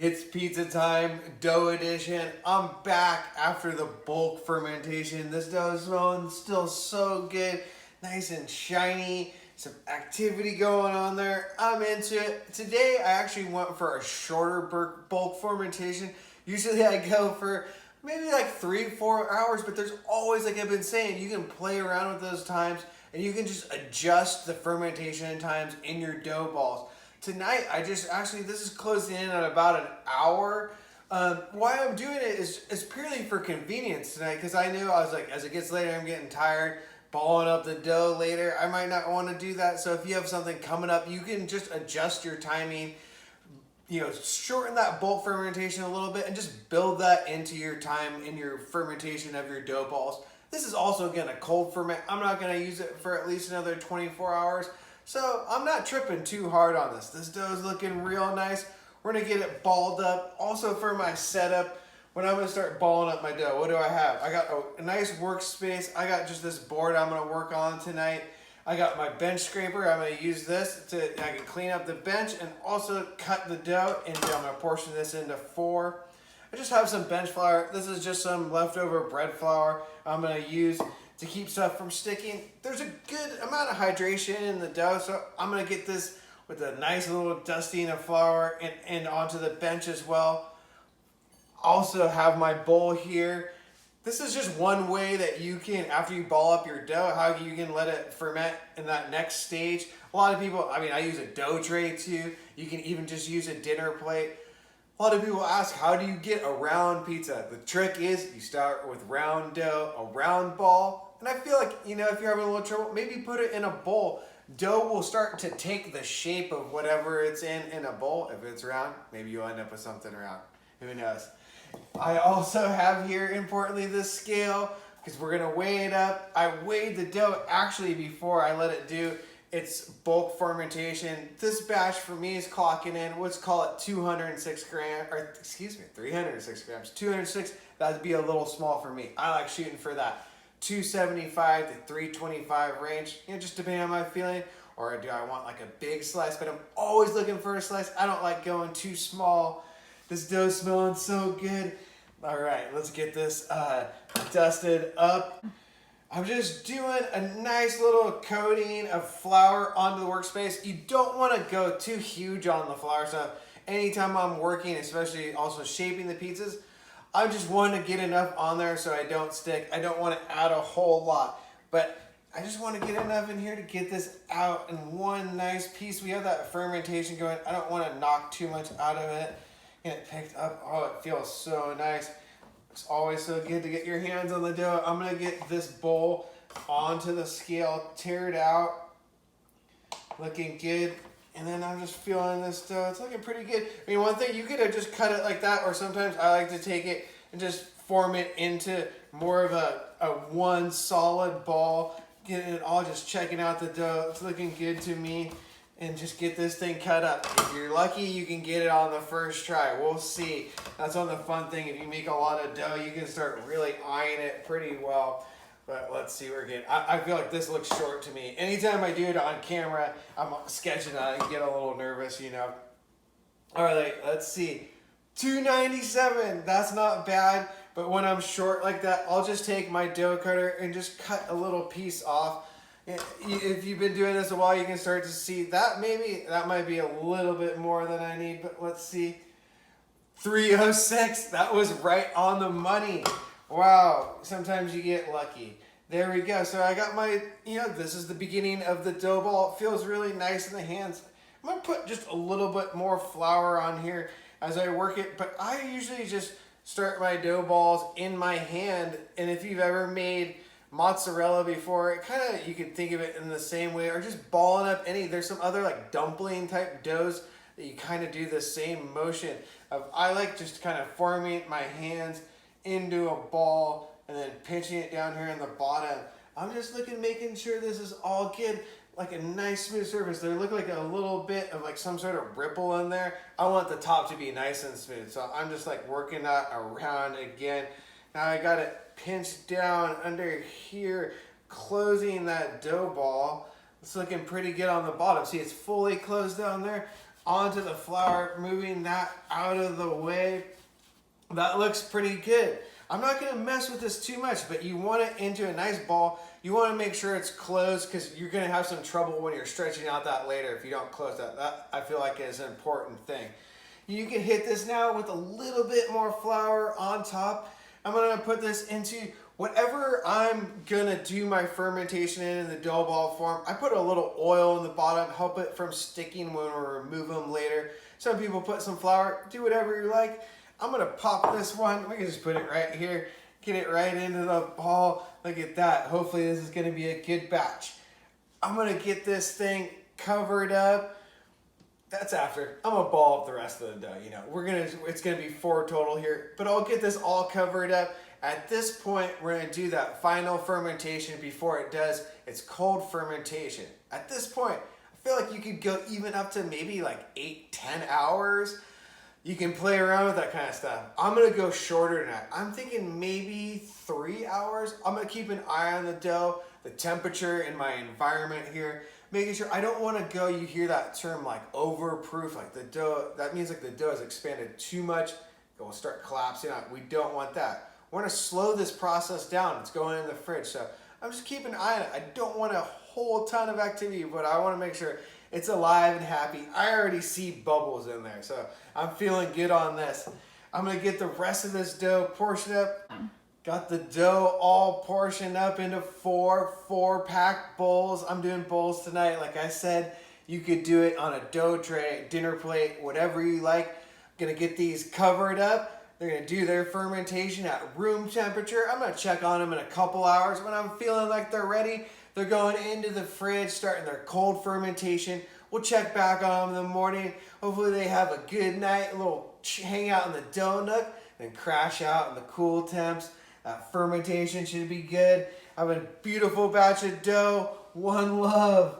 It's pizza time, dough edition. I'm back after the bulk fermentation. This dough is smelling still so good, nice and shiny. Some activity going on there. I'm into it. Today I actually went for a shorter bulk fermentation. Usually I go for maybe like 3-4 hours, but there's always, like I've been saying, you can play around with those times and you can just adjust the fermentation times in your dough balls. Tonight, this is closing in at about an hour. Why I'm doing it is purely for convenience tonight, because I knew I was like, as it gets later, I'm getting tired, balling up the dough later. I might not want to do that. So if you have something coming up, you can just adjust your timing, shorten that bulk fermentation a little bit and just build that into your time in your fermentation of your dough balls. This is also going to cold ferment. I'm not going to use it for at least another 24 hours. So I'm not tripping too hard on this. This dough is looking real nice. We're gonna get it balled up. Also for my setup, when I'm gonna start balling up my dough, what do I have? I got a nice workspace. I got just this board I'm gonna work on tonight. I got my bench scraper. I'm gonna use this I can clean up the bench and also cut the dough, and I'm gonna portion this into 4. I just have some bench flour. This is just some leftover bread flour I'm gonna use to keep stuff from sticking. There's a good amount of hydration in the dough, so I'm gonna get this with a nice little dusting of flour and onto the bench as well. Also have my bowl here. This is just one way that you can, after you ball up your dough, how you can let it ferment in that next stage. A lot of people, I use a dough tray too. You can even just use a dinner plate. A lot of people ask, how do you get a round pizza? The trick is you start with round dough, a round ball. And I feel like, if you're having a little trouble, maybe put it in a bowl. Dough will start to take the shape of whatever it's in a bowl. If it's round, maybe you'll end up with something round. Who knows? I also have here, importantly, this scale, because we're going to weigh it up. I weighed the dough actually before I let it do its bulk fermentation. This batch for me is clocking in, let's call it 306 grams. 206, that'd be a little small for me. I like shooting for that 275 to 325 range, just depending on my feeling. Or do I want like a big slice? But I'm always looking for a slice. I don't like going too small. This dough smelling so good. All right, let's get this dusted up. I'm just doing a nice little coating of flour onto the workspace. You don't want to go too huge on the flour. So anytime I'm working, especially also shaping the pizzas, I just want to get enough on there so I don't stick. I don't want to add a whole lot, but I just want to get enough in here to get this out in one nice piece. We have that fermentation going. I don't want to knock too much out of it. Get it picked up. Oh, it feels so nice. It's always so good to get your hands on the dough. I'm going to get this bowl onto the scale, tear it out. Looking good. And then I'm just feeling this dough. It's looking pretty good. One thing, you could have just cut it like that, or sometimes I like to take it and just form it into more of a one solid ball. Getting it all, just checking out the dough. It's looking good to me. And just get this thing cut up. If you're lucky, you can get it on the first try. We'll see. That's one of the fun thing. If you make a lot of dough, you can start really eyeing it pretty well. But let's see where we're getting. I feel like this looks short to me. Anytime I do it on camera, I'm sketching on it and get a little nervous, All right, let's see. 297, that's not bad. But when I'm short like that, I'll just take my dough cutter and just cut a little piece off. If you've been doing this a while, you can start to see that that might be a little bit more than I need, but let's see. 306, that was right on the money. Wow, sometimes you get lucky. There we go. So I got my, this is the beginning of the dough ball. It feels really nice in the hands. I'm going to put just a little bit more flour on here as I work it, but I usually just start my dough balls in my hand. And if you've ever made mozzarella before, you could think of it in the same way, or just balling up there's some other like dumpling type doughs that you kind of do the same motion of. I like just kind of forming my hands into a ball and then pinching it down here in the bottom. I'm just making sure this is all good, like a nice smooth surface. There look like a little bit of like some sort of ripple in there. I want the top to be nice and smooth, so I'm just working that around again. Now I got it pinched down under here, closing that dough ball. It's looking pretty good on the bottom. See, it's fully closed down there. onto the flour, moving that out of the way. That looks pretty good. I'm not gonna mess with this too much, but you want it into a nice ball. You wanna make sure it's closed because you're gonna have some trouble when you're stretching out that later if you don't close that. That I feel like is an important thing. You can hit this now with a little bit more flour on top. I'm gonna put this into whatever I'm gonna do my fermentation in the dough ball form. I put a little oil in the bottom, help it from sticking when we remove them later. Some people put some flour, do whatever you like. I'm gonna pop this one. We can just put it right here, get it right into the ball. Look at that. Hopefully this is gonna be a good batch. I'm gonna get this thing covered up. That's after. I'm gonna ball up the rest of the dough. You know, it's gonna be 4 total here, but I'll get this all covered up. At this point, we're gonna do that final fermentation before it does its cold fermentation. At this point, I feel like you could go even up to maybe like 8-10 hours. You can play around with that kind of stuff. I'm gonna go shorter than that. I'm thinking maybe 3 hours. I'm gonna keep an eye on the dough, the temperature in my environment here, making sure I don't wanna go, you hear that term like overproof, like the dough, that means like the dough has expanded too much, it will start collapsing out. We don't want that. We're gonna slow this process down. It's going in the fridge. So I'm just keeping an eye on it. I don't want a whole ton of activity, but I wanna make sure it's alive and happy. I already see bubbles in there, so I'm feeling good on this. I'm gonna get the rest of this dough portioned up. Got the dough all portioned up into 4-pack bowls. I'm doing bowls tonight. Like I said, you could do it on a dough tray, dinner plate, whatever you like. I'm gonna get these covered up. They're gonna do their fermentation at room temperature. I'm gonna check on them in a couple hours. When I'm feeling like they're ready, they're going into the fridge, starting their cold fermentation. We'll check back on them in the morning. Hopefully they have a good night, a little hang out in the dough nook, then crash out in the cool temps. That fermentation should be good. I have a beautiful batch of dough. One love.